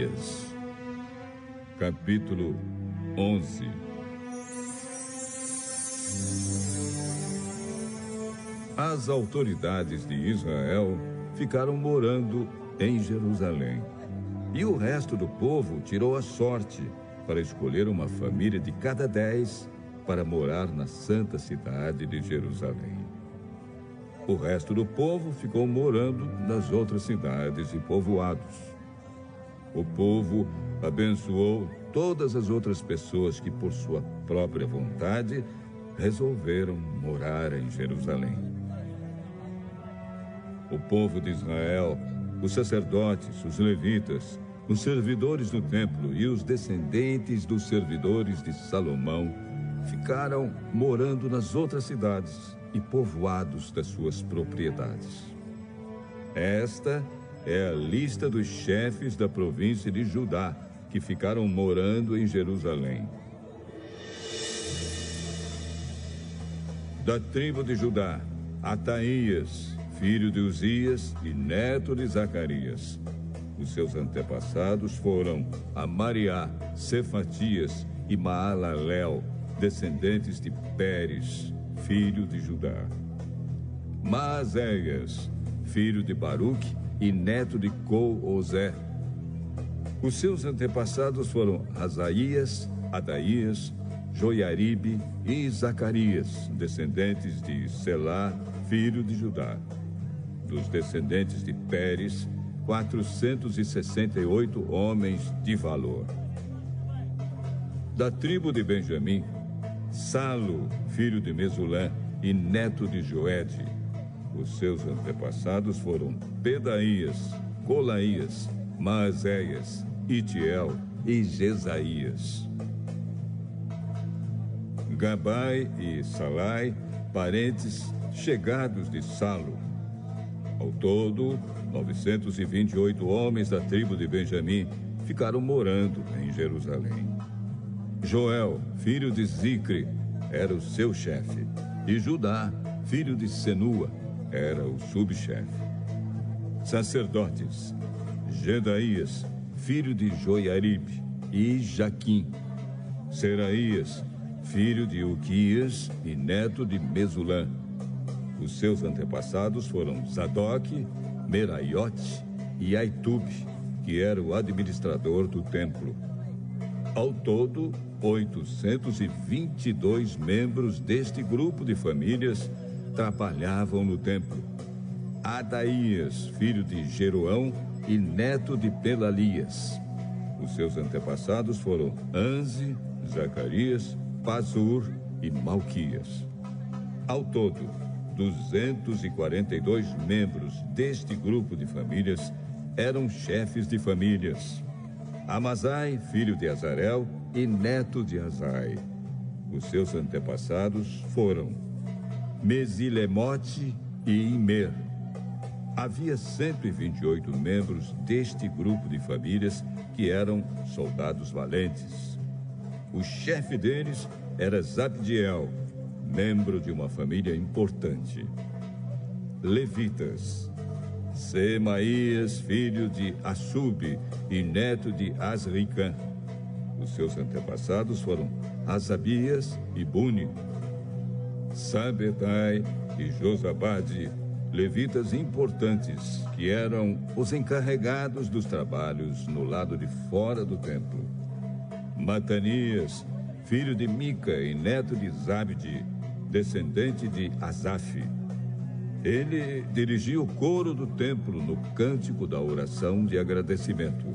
Zacarias. Capítulo 11. As autoridades de Israel ficaram morando em Jerusalém. E o resto do povo tirou a sorte para escolher uma família de cada 10 para morar na santa cidade de Jerusalém. O resto do povo ficou morando nas outras cidades e povoados. O povo abençoou todas as outras pessoas que, por sua própria vontade, resolveram morar em Jerusalém. O povo de Israel, os sacerdotes, os levitas, os servidores do templo e os descendentes dos servidores de Salomão ficaram morando nas outras cidades e povoados das suas propriedades. Esta é a lista dos chefes da província de Judá que ficaram morando em Jerusalém. Da tribo de Judá, Ataías, filho de Uzias e neto de Zacarias. Os seus antepassados foram Amariá, Cefatias e Maalalel, descendentes de Pérez, filho de Judá. Maazéias, filho de Baruque e neto de Col-Ozé. Os seus antepassados foram Asaías, Adaías, Joiaribe e Zacarias, descendentes de Selá, filho de Judá. Dos descendentes de Pérez, 468 homens de valor. Da tribo de Benjamim, Salo, filho de Mesulã e neto de Joede. Os seus antepassados foram Pedaías, Colaías, Maazéias, Itiel e Jesaías. Gabai e Salai, parentes chegados de Salo. Ao todo, 928 homens da tribo de Benjamim ficaram morando em Jerusalém. Joel, filho de Zicre, era o seu chefe, e Judá, filho de Senua, era o subchefe. Sacerdotes: Jedaías, filho de Joiaribe, e Jaquim. Seraías, filho de Uquias e neto de Mesulã. Os seus antepassados foram Zadoque, Meraiote e Aitube, que era o administrador do templo. Ao todo, 822 membros deste grupo de famílias trabalhavam no templo. Adaías, filho de Jeroão e neto de Pelalias. Os seus antepassados foram Anze, Zacarias, Pazur e Malquias. Ao todo, 242 membros deste grupo de famílias eram chefes de famílias. Amazai, filho de Azarel e neto de Azai. Os seus antepassados foram Mesilemote e Imer. Havia 128 membros deste grupo de famílias que eram soldados valentes. O chefe deles era Zabdiel, membro de uma família importante. Levitas: Semaías, filho de Assub e neto de Asricã. Os seus antepassados foram Asabias e Buni. Sabetai e Josabade, levitas importantes, que eram os encarregados dos trabalhos no lado de fora do templo. Matanias, filho de Mica e neto de Zabde, descendente de Asaf. Ele dirigia o coro do templo no cântico da oração de agradecimento.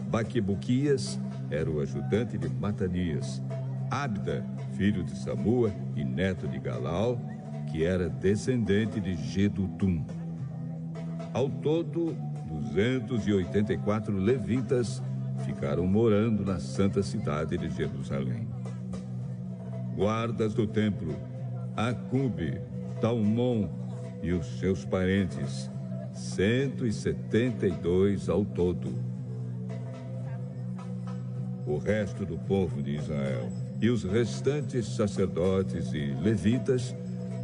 Baquebuquias era o ajudante de Matanias. Abda, filho de Samua e neto de Galal, que era descendente de Gedutum. Ao todo, 284 levitas ficaram morando na santa cidade de Jerusalém. Guardas do templo: Acube, Talmon e os seus parentes, 172 ao todo. O resto do povo de Israel e os restantes sacerdotes e levitas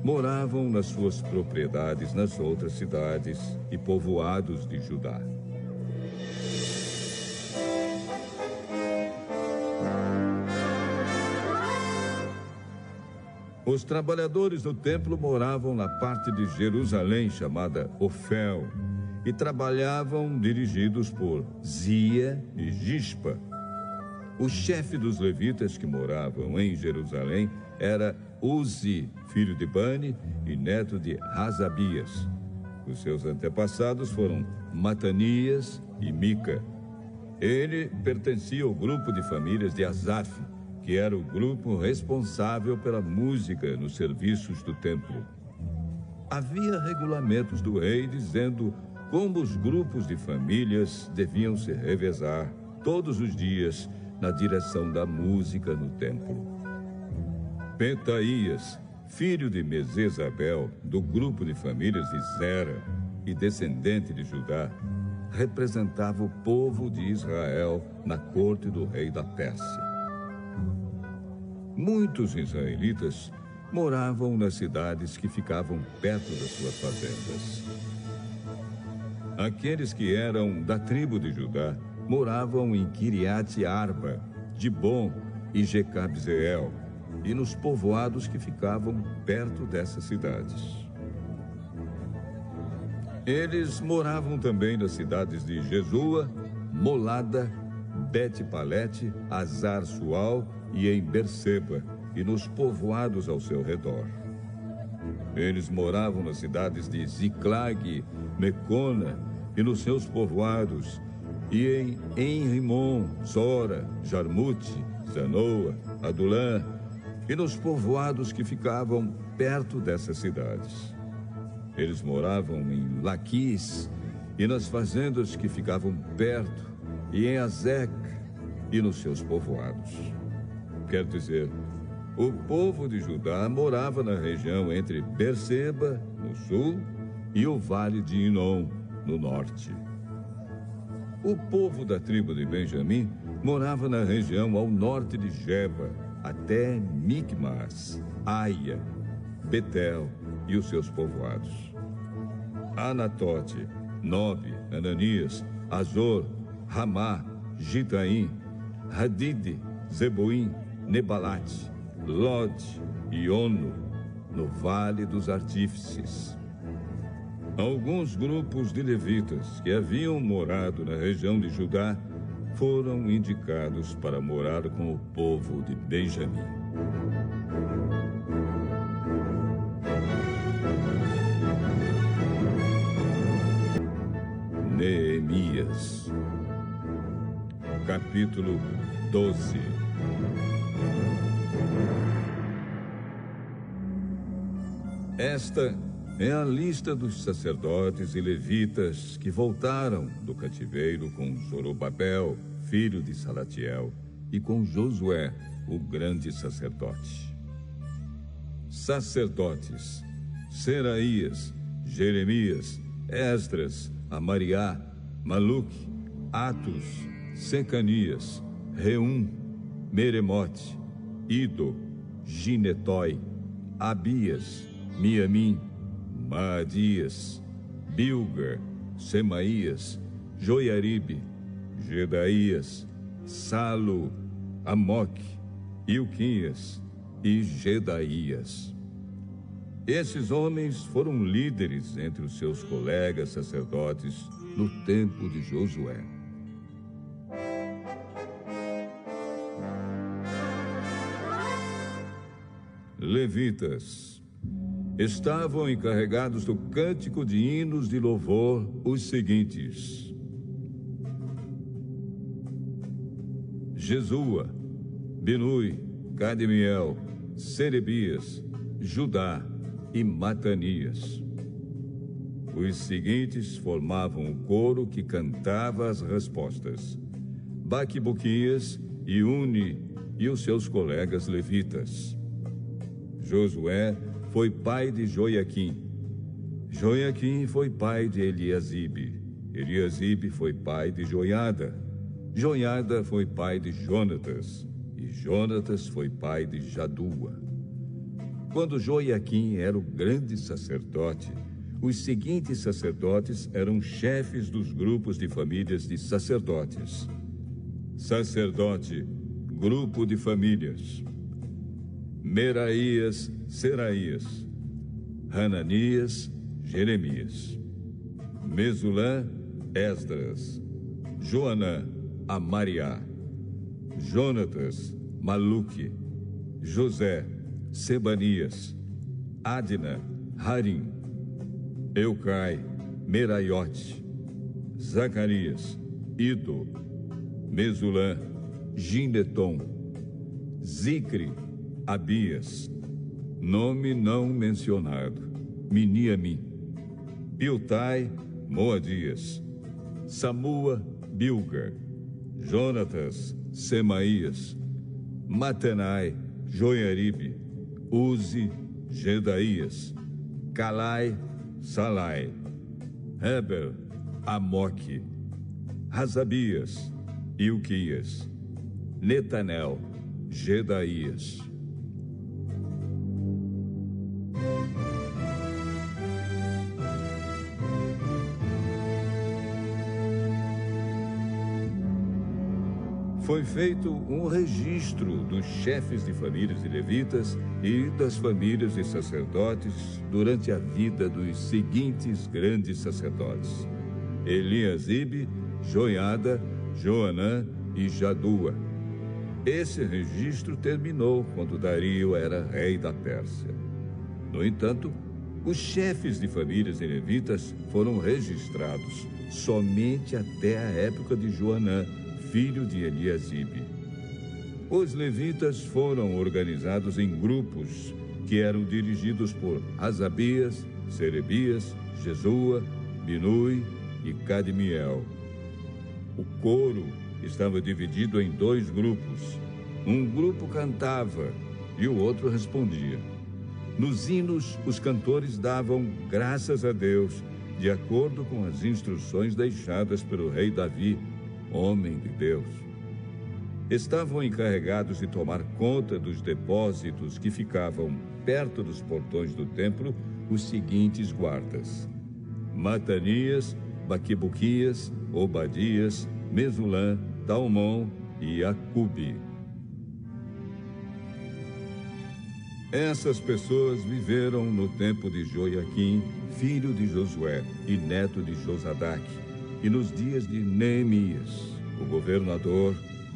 moravam nas suas propriedades nas outras cidades e povoados de Judá. Os trabalhadores do templo moravam na parte de Jerusalém chamada Ofel e trabalhavam dirigidos por Zia e Gispa. O chefe dos levitas que moravam em Jerusalém era Uzi, filho de Bani e neto de Razabias. Os seus antepassados foram Matanias e Mica. Ele pertencia ao grupo de famílias de Asaf, que era o grupo responsável pela música nos serviços do templo. Havia regulamentos do rei dizendo como os grupos de famílias deviam se revezar todos os dias na direção da música no templo. Petaías, filho de Mesesabel, do grupo de famílias de Zera e descendente de Judá, representava o povo de Israel na corte do rei da Pérsia. Muitos israelitas moravam nas cidades que ficavam perto das suas fazendas. Aqueles que eram da tribo de Judá moravam em Kiriat Arba, Dibom e Jecabzeel, e nos povoados que ficavam perto dessas cidades. Eles moravam também nas cidades de Jesua, Molada, Bet-Palete, Azar-Sual e em Berseba, e nos povoados ao seu redor. Eles moravam nas cidades de Ziclag, Mecona e nos seus povoados, e em Enrimon, Zora, Jarmute, Zanoa, Adulã, e nos povoados que ficavam perto dessas cidades. Eles moravam em Laquis e nas fazendas que ficavam perto, e em Azec e nos seus povoados. Quer dizer, o povo de Judá morava na região entre Berseba, no sul, e o vale de Inom, no norte. O povo da tribo de Benjamim morava na região ao norte de Geba, até Micmas, Aia, Betel e os seus povoados. Anatote, Nobe, Ananias, Azor, Ramá, Gitaim, Hadide, Zeboim, Nebalate, Lod e Ono, no Vale dos Artífices. Alguns grupos de levitas que haviam morado na região de Judá foram indicados para morar com o povo de Benjamim. Neemias, capítulo 12. Esta é a lista dos sacerdotes e levitas que voltaram do cativeiro com Zorobabel, filho de Salatiel, e com Josué, o grande sacerdote. Sacerdotes: Seraías, Jeremias, Esdras, Amariá, Maluque, Atos, Secanias, Reum, Meremote, Ido, Ginetói, Abias, Miamim, Maadias, Bilga, Semaías, Joiaribe, Gedaías, Salo, Amoque, Ilquias e Gedaías. Esses homens foram líderes entre os seus colegas sacerdotes no tempo de Josué. Levitas estavam encarregados do cântico de hinos de louvor os seguintes: Jesua, Binui, Cadmiel, Serebias, Judá e Matanias. Os seguintes formavam o coro que cantava as respostas: Baquibuquias e Uni e os seus colegas levitas. Josué foi pai de Joiaquim. Joiaquim foi pai de Eliasibe. Eliasibe foi pai de Joiada. Joiada foi pai de Jonatas. E Jonatas foi pai de Jadua. Quando Joiaquim era o grande sacerdote, os seguintes sacerdotes eram chefes dos grupos de famílias de sacerdotes. Sacerdote, grupo de famílias: Meraías, Seraías, Hananias, Jeremias, Mesulã, Esdras, Joanã, Amariá, Jonatas, Maluque, José, Sebanias, Adna, Harim, Eucai, Meraiote, Zacarias, Ido, Mesulã, Gineton, Zicre, Abias, nome não mencionado, Miniamim, Piltai, Moadias, Samua, Bilga, Jonatas, Semaías, Matenai, Joiaribe, Uzi, Gedaías, Calai, Salai, Heber, Amoque, Razabias, Ilquias, Netanel, Gedaías. Foi feito um registro dos chefes de famílias de levitas e das famílias de sacerdotes durante a vida dos seguintes grandes sacerdotes: Eliasibe, Joiada, Joanã e Jadua. Esse registro terminou quando Dario era rei da Pérsia. No entanto, os chefes de famílias de levitas foram registrados somente até a época de Joanã, filho de Eliasibe. Os levitas foram organizados em grupos que eram dirigidos por Asabias, Serebias, Jesua, Binui e Cadmiel. O coro estava dividido em 2 grupos. Um grupo cantava e o outro respondia. Nos hinos, os cantores davam graças a Deus, de acordo com as instruções deixadas pelo rei Davi, homem de Deus. Estavam encarregados de tomar conta dos depósitos que ficavam perto dos portões do templo os seguintes guardas: Matanias, Baquibuquias, Obadias, Mesulã, Talmon e Acube. Essas pessoas viveram no tempo de Joiaquim, filho de Josué e neto de Josadaque, e nos dias de Neemias, o governador,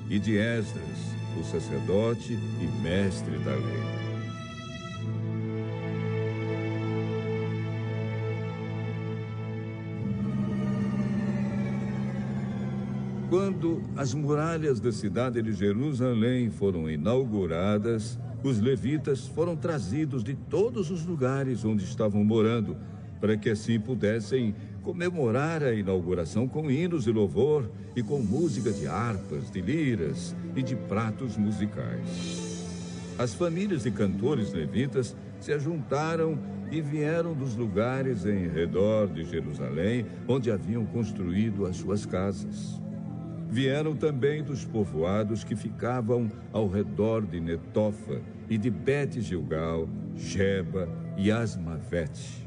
e de Esdras, o sacerdote e mestre da lei. Quando as muralhas da cidade de Jerusalém foram inauguradas, os levitas foram trazidos de todos os lugares onde estavam morando, para que assim pudessem comemorar a inauguração com hinos de louvor e com música de harpas, de liras e de pratos musicais. As famílias de cantores levitas se ajuntaram e vieram dos lugares em redor de Jerusalém, onde haviam construído as suas casas. Vieram também dos povoados que ficavam ao redor de Netofa e de Bet-Gilgal, Geba e Asmavete.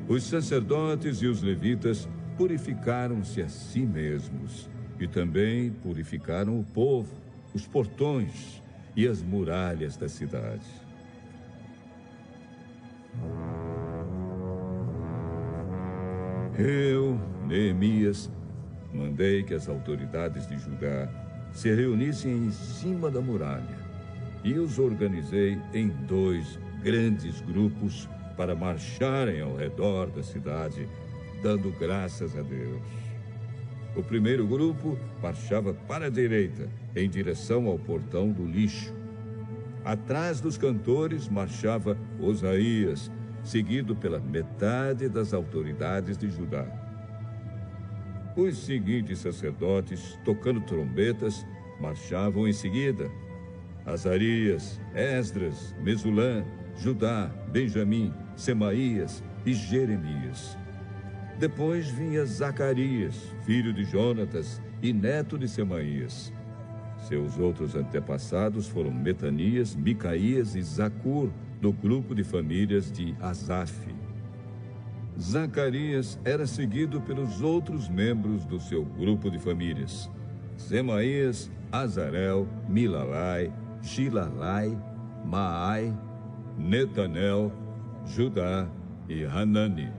Os sacerdotes e os levitas purificaram-se a si mesmos e também purificaram o povo, os portões e as muralhas da cidade. Eu, Neemias, mandei que as autoridades de Judá se reunissem em cima da muralha e os organizei em 2 grandes grupos para marcharem ao redor da cidade, dando graças a Deus. O primeiro grupo marchava para a direita, em direção ao portão do lixo. Atrás dos cantores marchava Osaías, seguido pela metade das autoridades de Judá. Os seguintes sacerdotes, tocando trombetas, marchavam em seguida: Azarias, Esdras, Mesulã, Judá, Benjamim, Semaías e Jeremias. Depois vinha Zacarias, filho de Jonatas e neto de Semaías. Seus outros antepassados foram Metanias, Micaías e Zacur, do grupo de famílias de Asaf. Zacarias era seguido pelos outros membros do seu grupo de famílias: Semaías, Azarel, Milalai, Gilalai, Maai, Netanel, Judá e Hanani.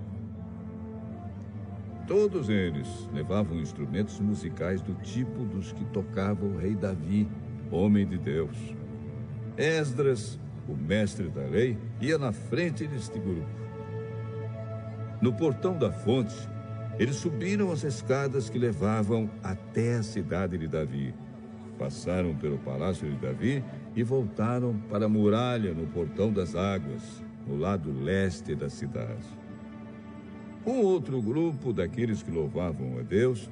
Todos eles levavam instrumentos musicais do tipo dos que tocava o rei Davi, homem de Deus. Esdras, o mestre da lei, ia na frente deste grupo. No portão da fonte, eles subiram as escadas que levavam até a cidade de Davi. Passaram pelo palácio de Davi e voltaram para a muralha no portão das águas, no lado leste da cidade. Um outro grupo daqueles que louvavam a Deus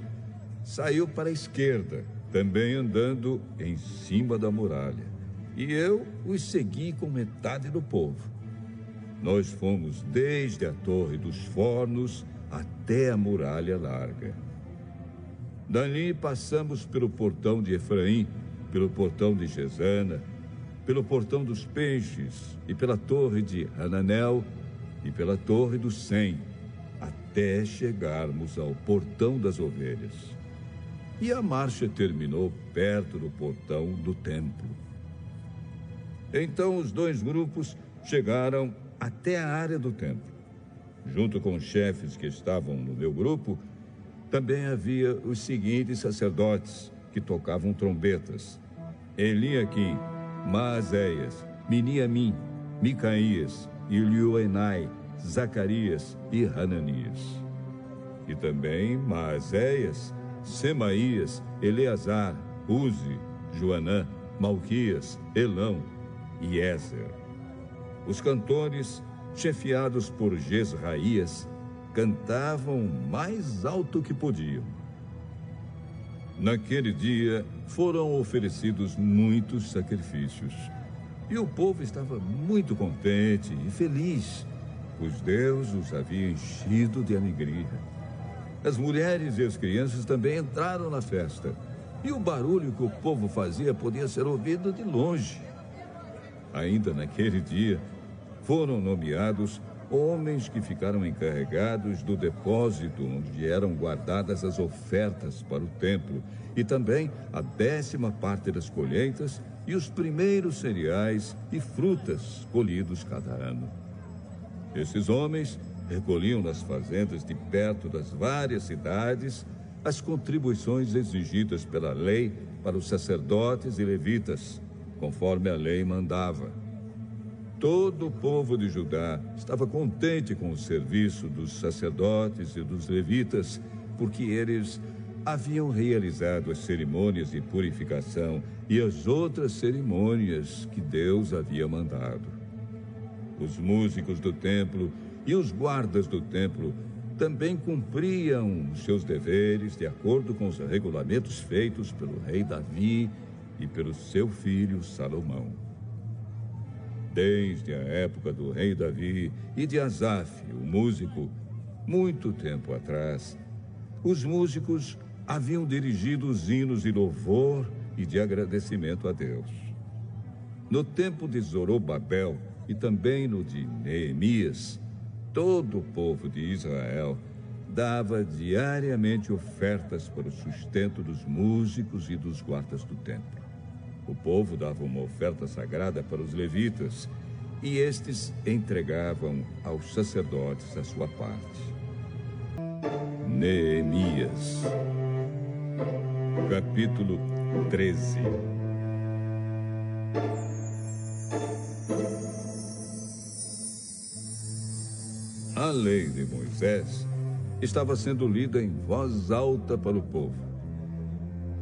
saiu para a esquerda, também andando em cima da muralha. E eu os segui com metade do povo. Nós fomos desde a Torre dos Fornos até a muralha larga. Dali passamos pelo portão de Efraim, pelo portão de Gesana, pelo portão dos Peixes e pela torre de Hananel e pela torre do Sem, até chegarmos ao portão das Ovelhas. E a marcha terminou perto do portão do templo. Então os dois grupos chegaram até a área do templo. Junto com os chefes que estavam no meu grupo, também havia os seguintes sacerdotes que tocavam trombetas: Eliaquim, Maazéias, Miniamim, Micaías, Ilioenai, Zacarias e Hananias. E também Maazéias, Semaías, Eleazar, Uzi, Joanã, Malquias, Elão e Ézer. Os cantores, chefiados por Jesraías, cantavam mais alto que podiam. Naquele dia foram oferecidos muitos sacrifícios, e o povo estava muito contente e feliz, pois Deus os havia enchido de alegria. As mulheres e as crianças também entraram na festa, e o barulho que o povo fazia podia ser ouvido de longe. Ainda naquele dia, foram nomeados homens que ficaram encarregados do depósito onde eram guardadas as ofertas para o templo, e também a 10ª parte das colheitas e os primeiros cereais e frutas colhidos cada ano. Esses homens recolhiam nas fazendas de perto das várias cidades as contribuições exigidas pela lei para os sacerdotes e levitas, conforme a lei mandava. Todo o povo de Judá estava contente com o serviço dos sacerdotes e dos levitas, porque eles haviam realizado as cerimônias de purificação e as outras cerimônias que Deus havia mandado. Os músicos do templo e os guardas do templo também cumpriam os seus deveres de acordo com os regulamentos feitos pelo rei Davi e pelo seu filho Salomão. Desde a época do rei Davi e de Asaf, o músico, muito tempo atrás, os músicos haviam dirigido os hinos de louvor e de agradecimento a Deus. No tempo de Zorobabel e também no de Neemias, todo o povo de Israel dava diariamente ofertas para o sustento dos músicos e dos guardas do templo. O povo dava uma oferta sagrada para os levitas, e estes entregavam aos sacerdotes a sua parte. Neemias, capítulo 13. A lei de Moisés estava sendo lida em voz alta para o povo.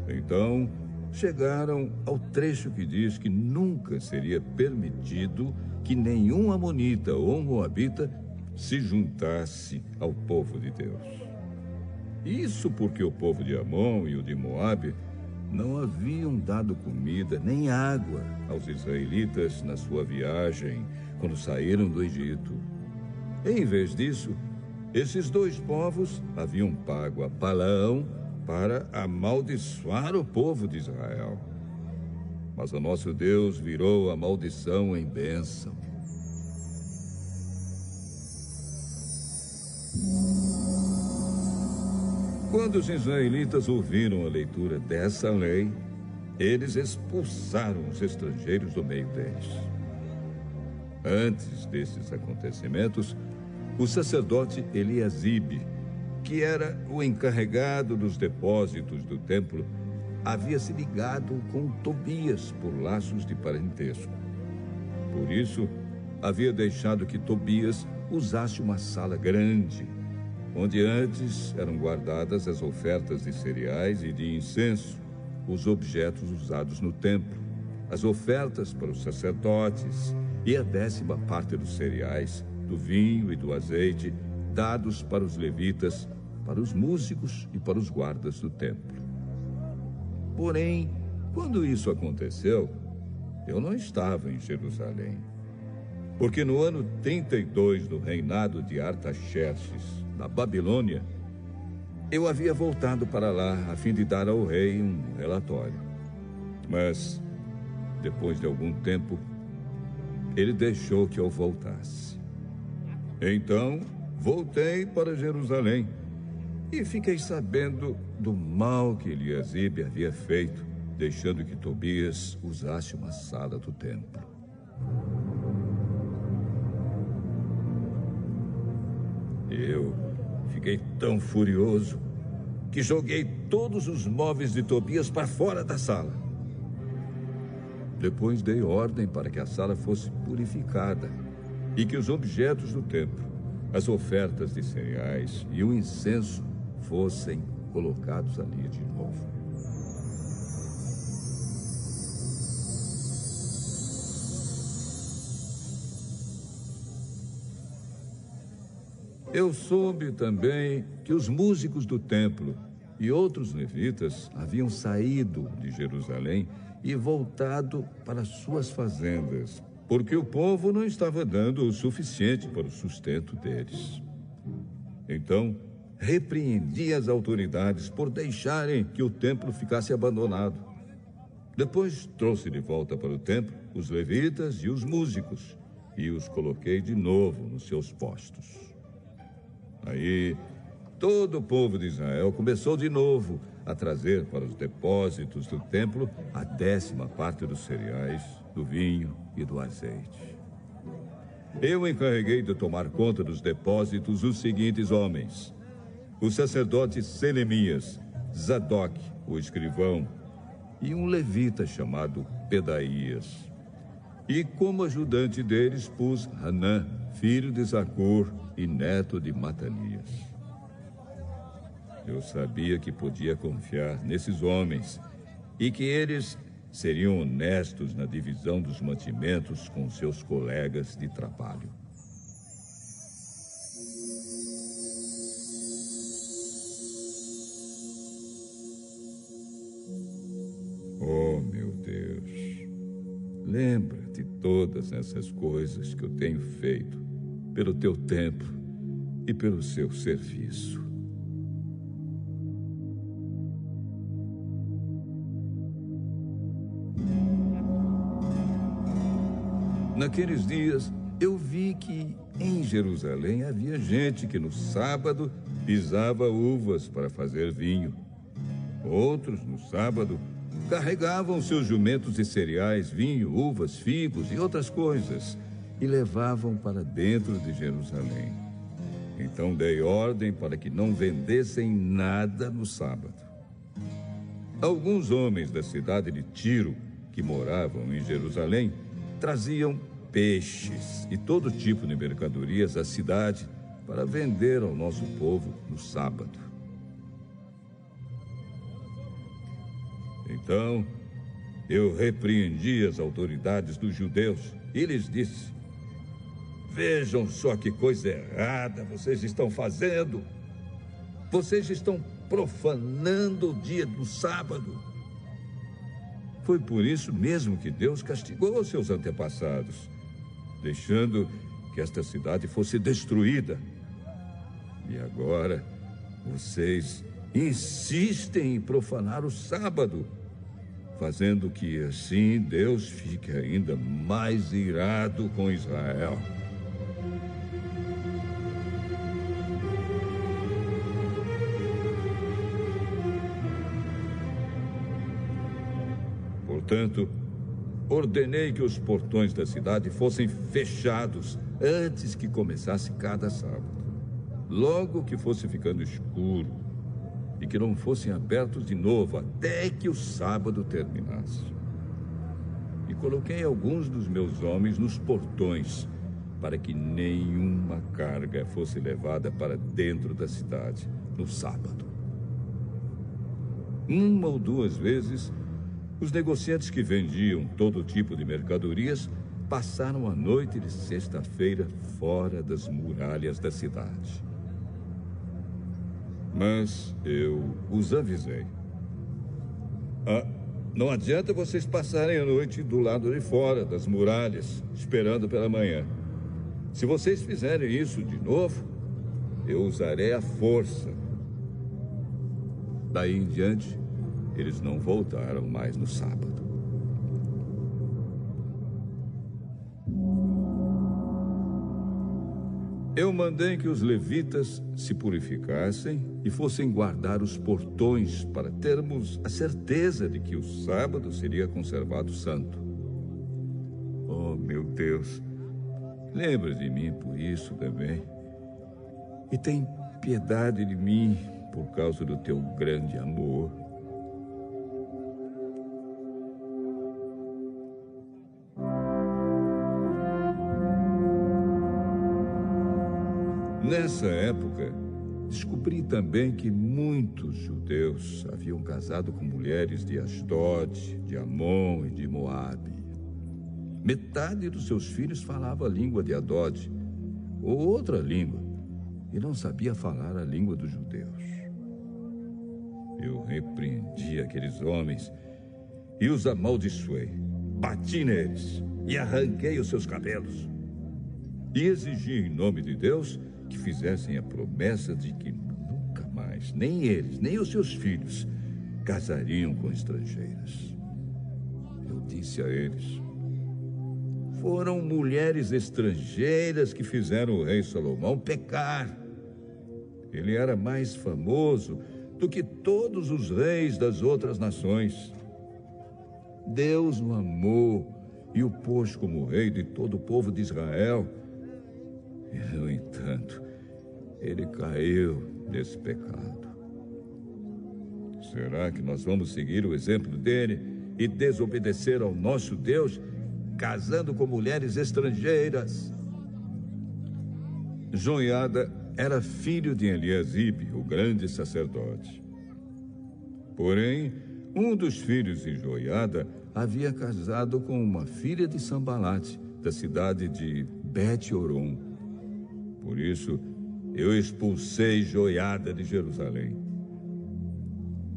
Então, chegaram ao trecho que diz que nunca seria permitido que nenhum amonita ou moabita se juntasse ao povo de Deus. Isso porque o povo de Amon e o de Moabe não haviam dado comida nem água aos israelitas na sua viagem quando saíram do Egito. Em vez disso, esses dois povos haviam pago a Balaão para amaldiçoar o povo de Israel. Mas o nosso Deus virou a maldição em bênção. Quando os israelitas ouviram a leitura dessa lei, eles expulsaram os estrangeiros do meio deles. Antes desses acontecimentos, o sacerdote Eliasibe, que era o encarregado dos depósitos do templo, havia se ligado com Tobias por laços de parentesco. Por isso, havia deixado que Tobias usasse uma sala grande, onde antes eram guardadas as ofertas de cereais e de incenso, os objetos usados no templo, as ofertas para os sacerdotes e a 10ª parte dos cereais, do vinho e do azeite, dados para os levitas, para os músicos e para os guardas do templo. Porém, quando isso aconteceu, eu não estava em Jerusalém, porque no ano 32 do reinado de Artaxerxes, na Babilônia, eu havia voltado para lá a fim de dar ao rei um relatório. Mas, depois de algum tempo, ele deixou que eu voltasse. Então, voltei para Jerusalém e fiquei sabendo do mal que Eliasibe havia feito, deixando que Tobias usasse uma sala do templo. Eu fiquei tão furioso que joguei todos os móveis de Tobias para fora da sala. Depois dei ordem para que a sala fosse purificada e que os objetos do templo, as ofertas de cereais e o incenso fossem colocados ali de novo. Eu soube também que os músicos do templo e outros levitas haviam saído de Jerusalém e voltado para suas fazendas, porque o povo não estava dando o suficiente para o sustento deles. Então, repreendi as autoridades por deixarem que o templo ficasse abandonado. Depois trouxe de volta para o templo os levitas e os músicos e os coloquei de novo nos seus postos. Aí, todo o povo de Israel começou de novo a trazer para os depósitos do templo a 10ª parte dos cereais, do vinho e do azeite. Eu encarreguei de tomar conta dos depósitos os seguintes homens: o sacerdote Selemias, Zadok, o escrivão, e um levita chamado Pedaías. E como ajudante deles pus Hanã, filho de Zacur e neto de Matanias. Eu sabia que podia confiar nesses homens e que eles seriam honestos na divisão dos mantimentos com seus colegas de trabalho. Oh, meu Deus, lembra de todas essas coisas que eu tenho feito pelo teu templo e pelo seu serviço. Naqueles dias, eu vi que em Jerusalém havia gente que no sábado pisava uvas para fazer vinho. Outros, no sábado, carregavam seus jumentos de cereais, vinho, uvas, figos e outras coisas e levavam para dentro de Jerusalém. Então dei ordem para que não vendessem nada no sábado. Alguns homens da cidade de Tiro, que moravam em Jerusalém, traziam peixes e todo tipo de mercadorias à cidade para vender ao nosso povo no sábado. Então, eu repreendi as autoridades dos judeus e lhes disse: vejam só que coisa errada vocês estão fazendo. Vocês estão profanando o dia do sábado. Foi por isso mesmo que Deus castigou seus antepassados, deixando que esta cidade fosse destruída. E agora, vocês insistem em profanar o sábado, fazendo que assim Deus fique ainda mais irado com Israel. Portanto, ordenei que os portões da cidade fossem fechados antes que começasse cada sábado. Logo que fosse ficando escuro, e que não fossem abertos de novo até que o sábado terminasse. E coloquei alguns dos meus homens nos portões, para que nenhuma carga fosse levada para dentro da cidade no sábado. Uma ou duas vezes, os negociantes que vendiam todo tipo de mercadorias passaram a noite de sexta-feira fora das muralhas da cidade. Mas eu os avisei. Não adianta vocês passarem a noite do lado de fora das muralhas, esperando pela manhã. Se vocês fizerem isso de novo, eu usarei a força. Daí em diante, eles não voltaram mais no sábado. Eu mandei que os levitas se purificassem e fossem guardar os portões para termos a certeza de que o sábado seria conservado santo. Oh, meu Deus, lembra de mim por isso também. E tem piedade de mim por causa do teu grande amor. Nessa época, descobri também que muitos judeus haviam casado com mulheres de Asdod, de Amon e de Moabe. Metade dos seus filhos falava a língua de Adod, ou outra língua, e não sabia falar a língua dos judeus. Eu repreendi aqueles homens e os amaldiçoei, bati neles e arranquei os seus cabelos. E exigi em nome de Deus que fizessem a promessa de que nunca mais, nem eles, nem os seus filhos, casariam com estrangeiras. Eu disse a eles: foram mulheres estrangeiras que fizeram o rei Salomão pecar. Ele era mais famoso do que todos os reis das outras nações. Deus o amou e o pôs como rei de todo o povo de Israel. E, no entanto, ele caiu nesse pecado. Será que nós vamos seguir o exemplo dele e desobedecer ao nosso Deus, casando com mulheres estrangeiras? Joiada era filho de Eliasibe, o grande sacerdote. Porém, um dos filhos de Joiada havia casado com uma filha de Sambalate, da cidade de Bet-Horon. Por isso, eu expulsei Joiada de Jerusalém.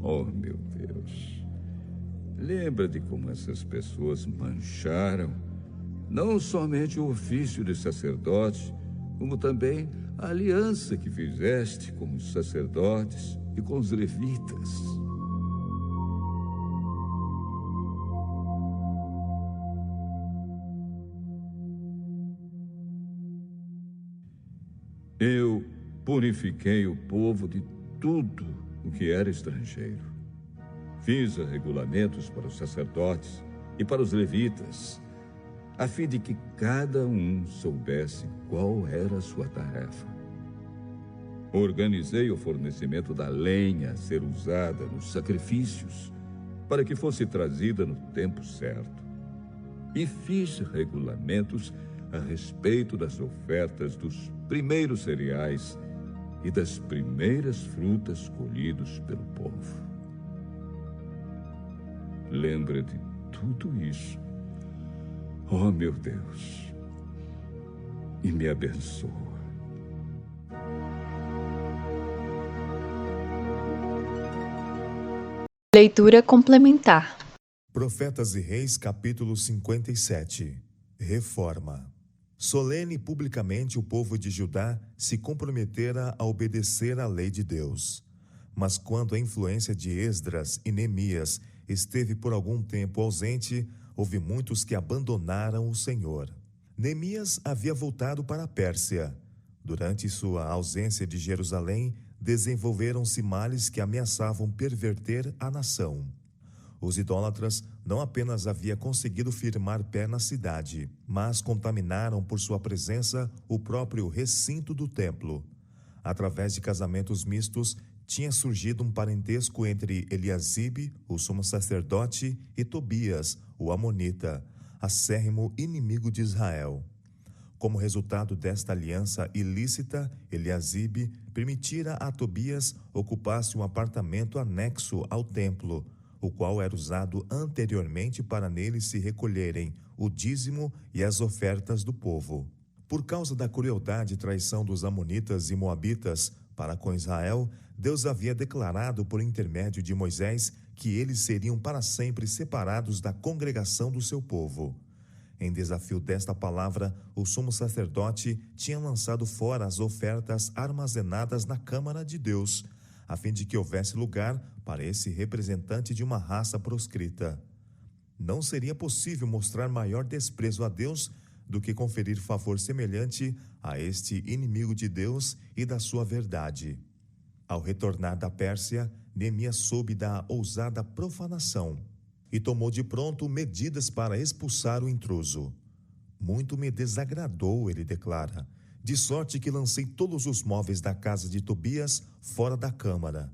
Oh, meu Deus! Lembra de como essas pessoas mancharam não somente o ofício de sacerdote, como também a aliança que fizeste com os sacerdotes e com os levitas. Eu purifiquei o povo de tudo o que era estrangeiro. Fiz regulamentos para os sacerdotes e para os levitas, a fim de que cada um soubesse qual era a sua tarefa. Organizei o fornecimento da lenha a ser usada nos sacrifícios, para que fosse trazida no tempo certo. E fiz regulamentos a respeito das ofertas dos primeiros cereais e das primeiras frutas colhidos pelo povo. Lembra de tudo isso, oh meu Deus, e me abençoa. Leitura complementar. Profetas e Reis, capítulo 57. Reforma. Solene e publicamente o povo de Judá se comprometera a obedecer à lei de Deus. Mas quando a influência de Esdras e Neemias esteve por algum tempo ausente, houve muitos que abandonaram o Senhor. Neemias havia voltado para a Pérsia. Durante sua ausência de Jerusalém, desenvolveram-se males que ameaçavam perverter a nação. Os idólatras não apenas haviam conseguido firmar pé na cidade, mas contaminaram por sua presença o próprio recinto do templo. Através de casamentos mistos, tinha surgido um parentesco entre Eliasibe, o sumo sacerdote, e Tobias, o amonita, acérrimo inimigo de Israel. Como resultado desta aliança ilícita, Eliasibe permitira a Tobias ocupasse um apartamento anexo ao templo, o qual era usado anteriormente para nele se recolherem o dízimo e as ofertas do povo. Por causa da crueldade e traição dos amonitas e moabitas para com Israel, Deus havia declarado por intermédio de Moisés que eles seriam para sempre separados da congregação do seu povo. Em desafio desta palavra, o sumo sacerdote tinha lançado fora as ofertas armazenadas na Câmara de Deus, a fim de que houvesse lugar para esse representante de uma raça proscrita. Não seria possível mostrar maior desprezo a Deus do que conferir favor semelhante a este inimigo de Deus e da sua verdade. Ao retornar da Pérsia, Neemias soube da ousada profanação e tomou de pronto medidas para expulsar o intruso. Muito me desagradou, ele declara, de sorte que lancei todos os móveis da casa de Tobias fora da câmara.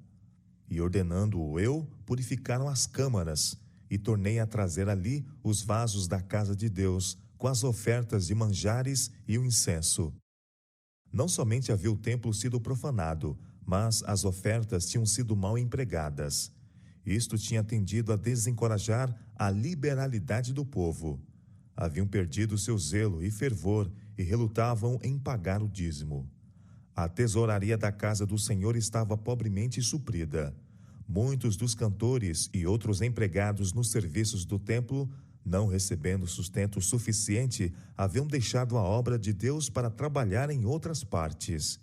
E ordenando-o eu, purificaram as câmaras, e tornei a trazer ali os vasos da casa de Deus, com as ofertas de manjares e o incenso. Não somente havia o templo sido profanado, mas as ofertas tinham sido mal empregadas. Isto tinha tendido a desencorajar a liberalidade do povo. Haviam perdido seu zelo e fervor e relutavam em pagar o dízimo. A tesouraria da casa do Senhor estava pobremente suprida. Muitos dos cantores e outros empregados nos serviços do templo, não recebendo sustento suficiente, haviam deixado a obra de Deus para trabalhar em outras partes.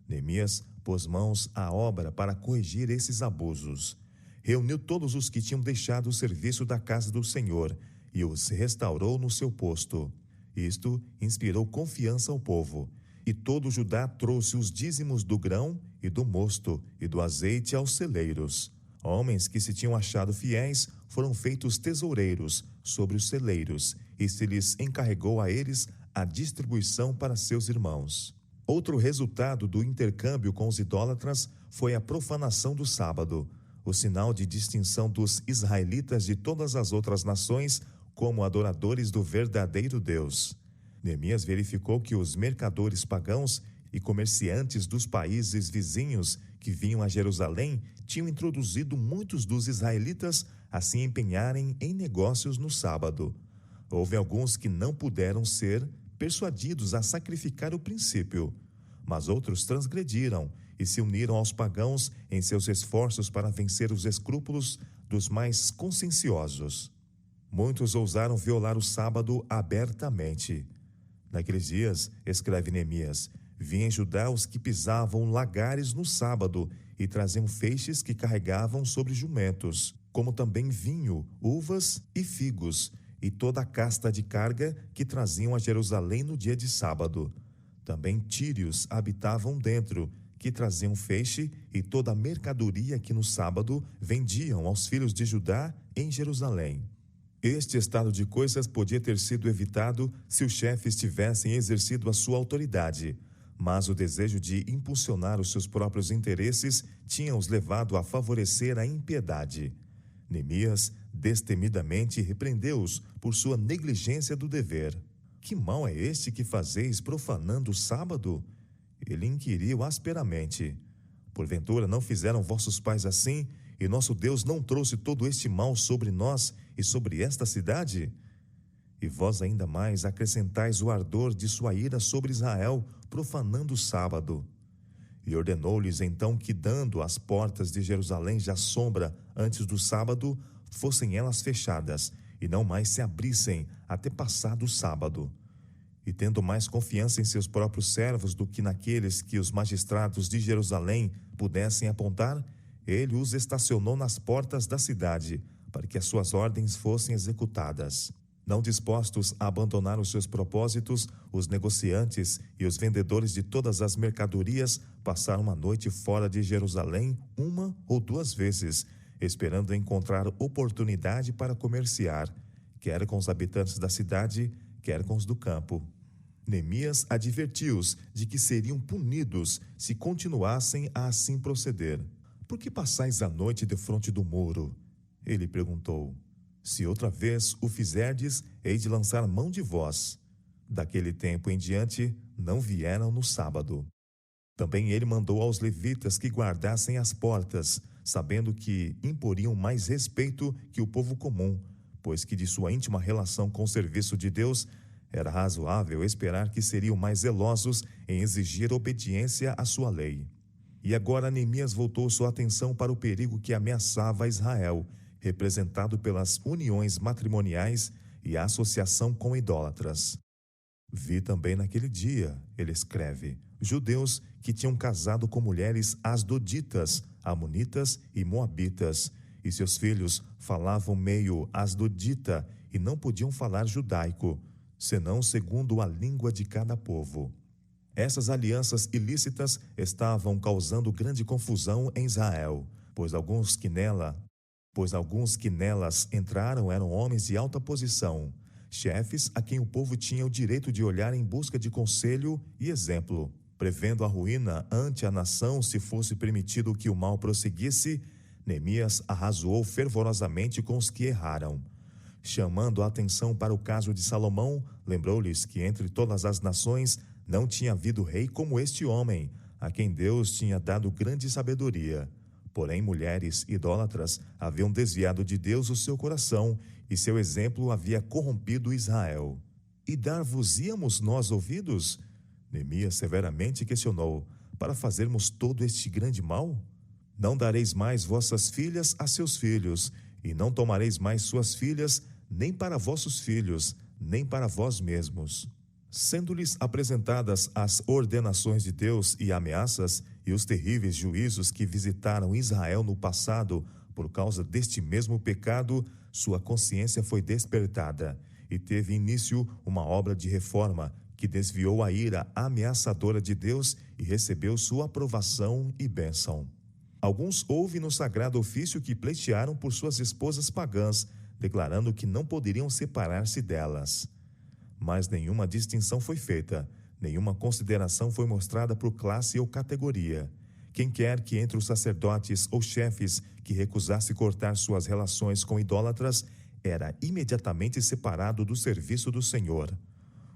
Neemias pôs mãos à obra para corrigir esses abusos. Reuniu todos os que tinham deixado o serviço da casa do Senhor e os restaurou no seu posto. Isto inspirou confiança ao povo, e todo Judá trouxe os dízimos do grão e do mosto e do azeite aos celeiros. Homens que se tinham achado fiéis foram feitos tesoureiros sobre os celeiros, e se lhes encarregou a eles a distribuição para seus irmãos. Outro resultado do intercâmbio com os idólatras foi a profanação do sábado, o sinal de distinção dos israelitas de todas as outras nações como adoradores do verdadeiro Deus. Neemias verificou que os mercadores pagãos e comerciantes dos países vizinhos que vinham a Jerusalém tinham introduzido muitos dos israelitas a se empenharem em negócios no sábado. Houve alguns que não puderam ser persuadidos a sacrificar o princípio, mas outros transgrediram e se uniram aos pagãos em seus esforços para vencer os escrúpulos dos mais conscienciosos. Muitos ousaram violar o sábado abertamente. Naqueles dias, escreve Neemias, vinham em Judá os que pisavam lagares no sábado e traziam feixes que carregavam sobre jumentos, como também vinho, uvas e figos, e toda a casta de carga que traziam a Jerusalém no dia de sábado. Também tírios habitavam dentro, que traziam feixe e toda a mercadoria que no sábado vendiam aos filhos de Judá em Jerusalém. Este estado de coisas podia ter sido evitado se os chefes tivessem exercido a sua autoridade, mas o desejo de impulsionar os seus próprios interesses tinha os levado a favorecer a impiedade. Neemias destemidamente repreendeu-os por sua negligência do dever. Que mal é este que fazeis profanando o sábado? Ele inquiriu asperamente. Porventura não fizeram vossos pais assim, e nosso Deus não trouxe todo este mal sobre nós e sobre esta cidade? E vós ainda mais acrescentais o ardor de sua ira sobre Israel, profanando o sábado. E ordenou-lhes então que, dando as portas de Jerusalém já sombra antes do sábado, fossem elas fechadas, e não mais se abrissem até passado o sábado. E tendo mais confiança em seus próprios servos do que naqueles que os magistrados de Jerusalém pudessem apontar, ele os estacionou nas portas da cidade, para que as suas ordens fossem executadas. Não dispostos a abandonar os seus propósitos, os negociantes e os vendedores de todas as mercadorias passaram a noite fora de Jerusalém 1 ou 2 vezes, esperando encontrar oportunidade para comerciar, quer com os habitantes da cidade, quer com os do campo. Neemias advertiu-os de que seriam punidos se continuassem a assim proceder. Por que passais a noite defronte do muro? Ele perguntou. Se outra vez o fizerdes, hei de lançar mão de vós. Daquele tempo em diante, não vieram no sábado. Também ele mandou aos levitas que guardassem as portas, sabendo que imporiam mais respeito que o povo comum, pois que de sua íntima relação com o serviço de Deus, era razoável esperar que seriam mais zelosos em exigir obediência à sua lei. E agora Neemias voltou sua atenção para o perigo que ameaçava Israel, representado pelas uniões matrimoniais e a associação com idólatras. Vi também naquele dia, ele escreve, judeus que tinham casado com mulheres asdoditas, amonitas e moabitas, e seus filhos falavam meio asdodita e não podiam falar judaico, senão segundo a língua de cada povo. Essas alianças ilícitas estavam causando grande confusão em Israel, pois alguns que nelas entraram eram homens de alta posição, chefes a quem o povo tinha o direito de olhar em busca de conselho e exemplo, prevendo a ruína ante a nação se fosse permitido que o mal prosseguisse. Neemias arrazoou fervorosamente com os que erraram. Chamando a atenção para o caso de Salomão, lembrou-lhes que entre todas as nações não tinha havido rei como este homem, a quem Deus tinha dado grande sabedoria. Porém, mulheres idólatras haviam desviado de Deus o seu coração, e seu exemplo havia corrompido Israel. E dar-vos-íamos nós ouvidos? Neemias severamente questionou, para fazermos todo este grande mal? Não dareis mais vossas filhas a seus filhos, e não tomareis mais suas filhas, nem para vossos filhos, nem para vós mesmos. Sendo-lhes apresentadas as ordenações de Deus e ameaças, e os terríveis juízos que visitaram Israel no passado, por causa deste mesmo pecado, sua consciência foi despertada, e teve início uma obra de reforma, que desviou a ira ameaçadora de Deus e recebeu sua aprovação e bênção. Alguns houve no sagrado ofício que pleitearam por suas esposas pagãs, declarando que não poderiam separar-se delas. Mas nenhuma distinção foi feita, nenhuma consideração foi mostrada por classe ou categoria. Quem quer que entre os sacerdotes ou chefes que recusasse cortar suas relações com idólatras, era imediatamente separado do serviço do Senhor.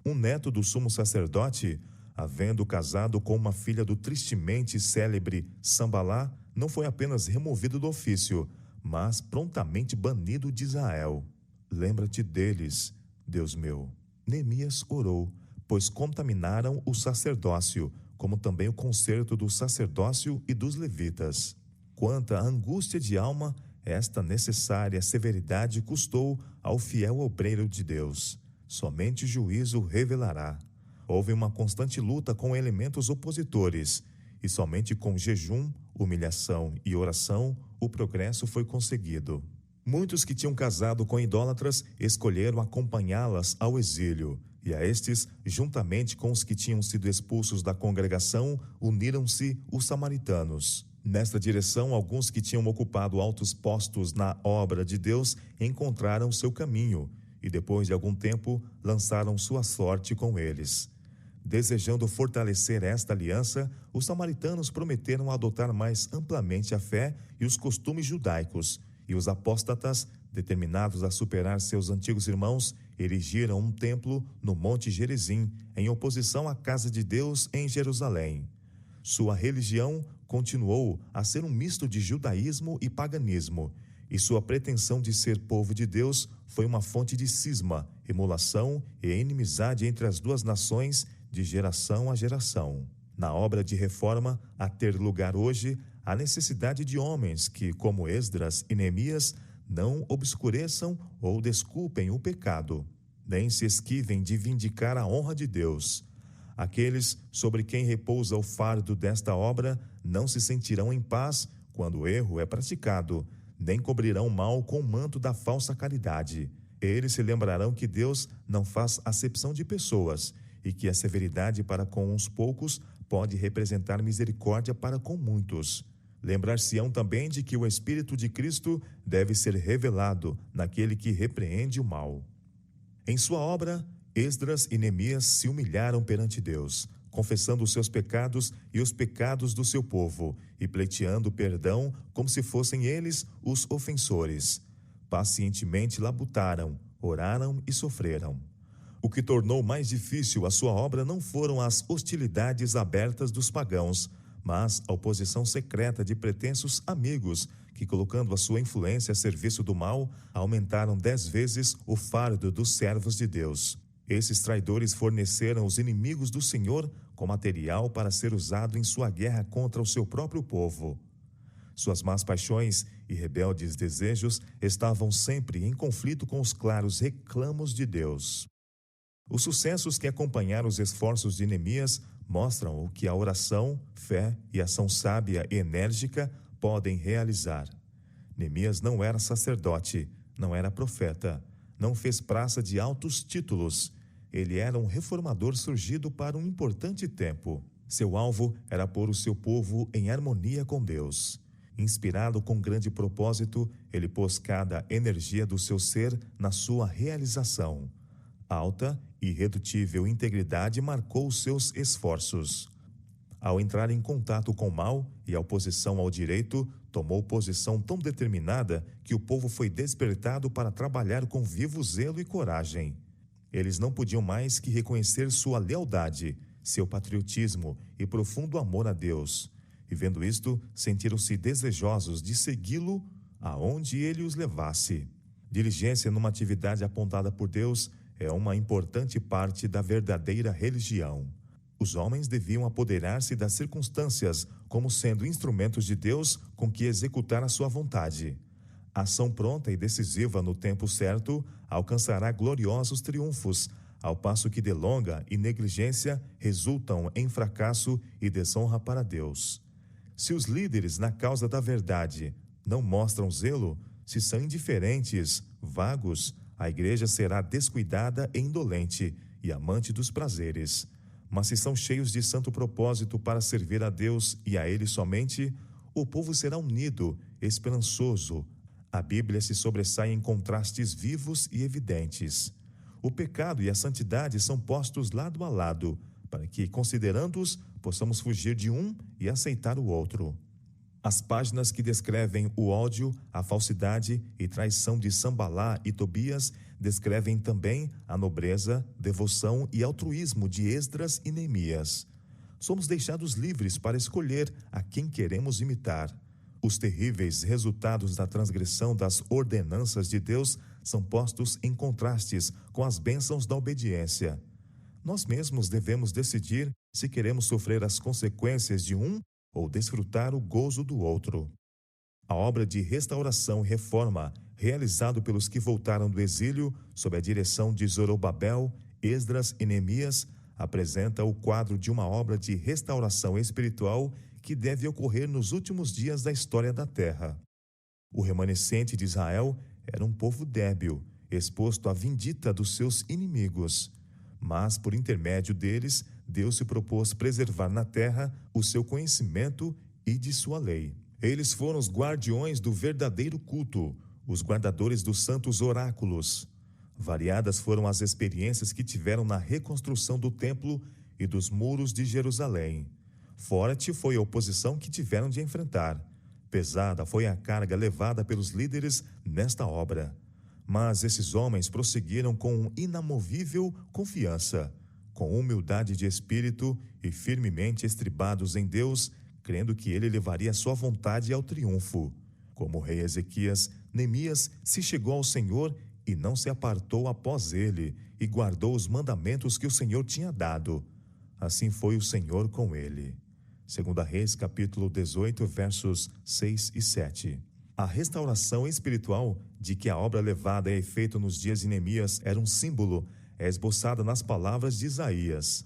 Um neto do sumo sacerdote, havendo casado com uma filha do tristemente célebre Sambalá, não foi apenas removido do ofício, mas prontamente banido de Israel. Lembra-te deles, Deus meu. Neemias orou, pois contaminaram o sacerdócio, como também o concerto do sacerdócio e dos levitas. Quanta angústia de alma, esta necessária severidade custou ao fiel obreiro de Deus. Somente juízo revelará. Houve uma constante luta com elementos opositores, e somente com jejum, humilhação e oração o progresso foi conseguido. Muitos que tinham casado com idólatras escolheram acompanhá-las ao exílio, e a estes, juntamente com os que tinham sido expulsos da congregação, uniram-se os samaritanos. Nesta direção, alguns que tinham ocupado altos postos na obra de Deus encontraram seu caminho, e depois de algum tempo lançaram sua sorte com eles. Desejando fortalecer esta aliança, os samaritanos prometeram adotar mais amplamente a fé e os costumes judaicos, e os apóstatas, determinados a superar seus antigos irmãos, erigiram um templo no Monte Gerizim, em oposição à casa de Deus em Jerusalém. Sua religião continuou a ser um misto de judaísmo e paganismo, e sua pretensão de ser povo de Deus foi uma fonte de cisma, emulação e inimizade entre as duas nações de geração a geração. Na obra de reforma a ter lugar hoje, há necessidade de homens que, como Esdras e Neemias, não obscureçam ou desculpem o pecado, nem se esquivem de vindicar a honra de Deus. Aqueles sobre quem repousa o fardo desta obra não se sentirão em paz quando o erro é praticado, nem cobrirão mal com o manto da falsa caridade. Eles se lembrarão que Deus não faz acepção de pessoas e que a severidade para com uns poucos pode representar misericórdia para com muitos. Lembrar-se-ão também de que o Espírito de Cristo deve ser revelado naquele que repreende o mal. Em sua obra, Esdras e Neemias se humilharam perante Deus, confessando os seus pecados e os pecados do seu povo, e pleiteando perdão como se fossem eles os ofensores. Pacientemente labutaram, oraram e sofreram. O que tornou mais difícil a sua obra não foram as hostilidades abertas dos pagãos, mas a oposição secreta de pretensos amigos, que, colocando a sua influência a serviço do mal, aumentaram 10 vezes o fardo dos servos de Deus. Esses traidores forneceram os inimigos do Senhor com material para ser usado em sua guerra contra o seu próprio povo. Suas más paixões e rebeldes desejos estavam sempre em conflito com os claros reclamos de Deus. Os sucessos que acompanharam os esforços de Neemias mostram o que a oração, fé e ação sábia e enérgica podem realizar. Neemias não era sacerdote, não era profeta, não fez praça de altos títulos. Ele era um reformador surgido para um importante tempo. Seu alvo era pôr o seu povo em harmonia com Deus. Inspirado com grande propósito, ele pôs cada energia do seu ser na sua realização. Alta e irredutível integridade marcou os seus esforços. Ao entrar em contato com o mal e a oposição ao direito, tomou posição tão determinada que o povo foi despertado para trabalhar com vivo zelo e coragem. Eles não podiam mais que reconhecer sua lealdade, seu patriotismo e profundo amor a Deus. E vendo isto, sentiram-se desejosos de segui-lo aonde ele os levasse. Diligência numa atividade apontada por Deus é uma importante parte da verdadeira religião. Os homens deviam apoderar-se das circunstâncias como sendo instrumentos de Deus com que executar a sua vontade. A ação pronta e decisiva no tempo certo alcançará gloriosos triunfos, ao passo que delonga e negligência resultam em fracasso e desonra para Deus. Se os líderes na causa da verdade não mostram zelo, se são indiferentes, vagos, a igreja será descuidada e indolente e amante dos prazeres. Mas se são cheios de santo propósito para servir a Deus e a Ele somente, o povo será unido, esperançoso. A Bíblia se sobressai em contrastes vivos e evidentes. O pecado e a santidade são postos lado a lado, para que, considerando-os, possamos fugir de um e aceitar o outro. As páginas que descrevem o ódio, a falsidade e traição de Sambalá e Tobias descrevem também a nobreza, devoção e altruísmo de Esdras e Neemias. Somos deixados livres para escolher a quem queremos imitar. Os terríveis resultados da transgressão das ordenanças de Deus são postos em contrastes com as bênçãos da obediência. Nós mesmos devemos decidir se queremos sofrer as consequências de um ou desfrutar o gozo do outro. A obra de restauração e reforma, realizado pelos que voltaram do exílio, sob a direção de Zorobabel, Esdras e Neemias, apresenta o quadro de uma obra de restauração espiritual que deve ocorrer nos últimos dias da história da terra. O remanescente de Israel era um povo débil, exposto à vindita dos seus inimigos. Mas, por intermédio deles, Deus se propôs preservar na terra o seu conhecimento e de sua lei. Eles foram os guardiões do verdadeiro culto, os guardadores dos santos oráculos. Variadas foram as experiências que tiveram na reconstrução do templo e dos muros de Jerusalém. Forte foi a oposição que tiveram de enfrentar. Pesada foi a carga levada pelos líderes nesta obra. Mas esses homens prosseguiram com inamovível confiança, com humildade de espírito e firmemente estribados em Deus, crendo que ele levaria sua vontade ao triunfo. Como o rei Ezequias, Neemias se chegou ao Senhor e não se apartou após ele, e guardou os mandamentos que o Senhor tinha dado. Assim foi o Senhor com ele. 2 Reis, capítulo 18, versos 6 e 7. A restauração espiritual de que a obra levada a efeito nos dias de Neemias era um símbolo é esboçada nas palavras de Isaías.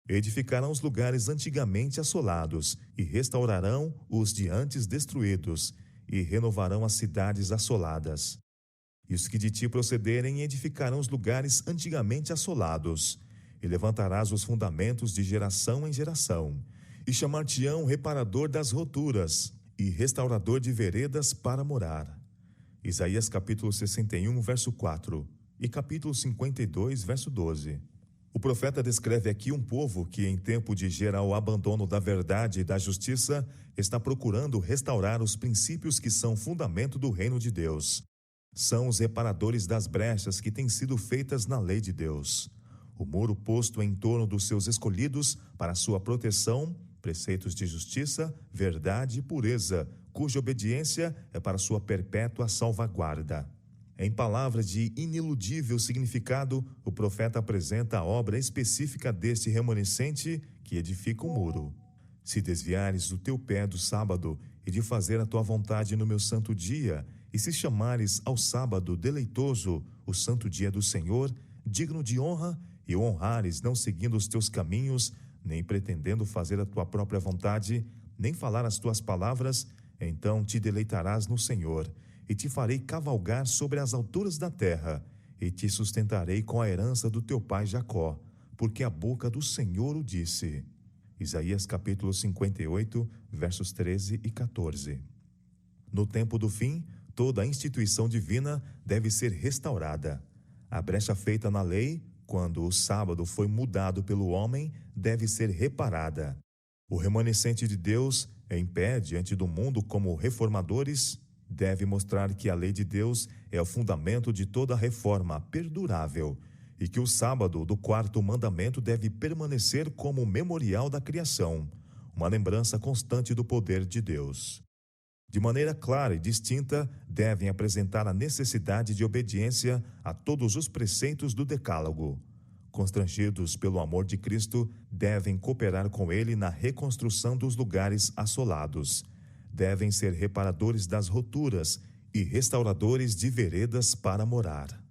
Edificarão os lugares antigamente assolados e restaurarão os de antes destruídos e renovarão as cidades assoladas. E os que de ti procederem edificarão os lugares antigamente assolados e levantarás os fundamentos de geração em geração e chamar-te-ão reparador das roturas e restaurador de veredas para morar. Isaías capítulo 61, verso 4 e capítulo 52, verso 12. O profeta descreve aqui um povo que, em tempo de geral abandono da verdade e da justiça, está procurando restaurar os princípios que são fundamento do reino de Deus. São os reparadores das brechas que têm sido feitas na lei de Deus. O muro posto em torno dos seus escolhidos para sua proteção, preceitos de justiça, verdade e pureza, cuja obediência é para sua perpétua salvaguarda. Em palavras de iniludível significado, o profeta apresenta a obra específica deste remanescente que edifica o muro. Se desviares o teu pé do sábado e de fazer a tua vontade no meu santo dia, e se chamares ao sábado deleitoso, o santo dia do Senhor, digno de honra, e o honrares não seguindo os teus caminhos, nem pretendendo fazer a tua própria vontade, nem falar as tuas palavras, então te deleitarás no Senhor, e te farei cavalgar sobre as alturas da terra, e te sustentarei com a herança do teu pai Jacó, porque a boca do Senhor o disse. Isaías capítulo 58, versos 13 e 14. No tempo do fim, toda a instituição divina deve ser restaurada. A brecha feita na lei, quando o sábado foi mudado pelo homem, deve ser reparada. O remanescente de Deus, em pé diante do mundo como reformadores, deve mostrar que a lei de Deus é o fundamento de toda reforma perdurável e que o sábado do quarto mandamento deve permanecer como memorial da criação, uma lembrança constante do poder de Deus. De maneira clara e distinta, devem apresentar a necessidade de obediência a todos os preceitos do Decálogo. Constrangidos pelo amor de Cristo, devem cooperar com ele na reconstrução dos lugares assolados. Devem ser reparadores das roturas e restauradores de veredas para morar.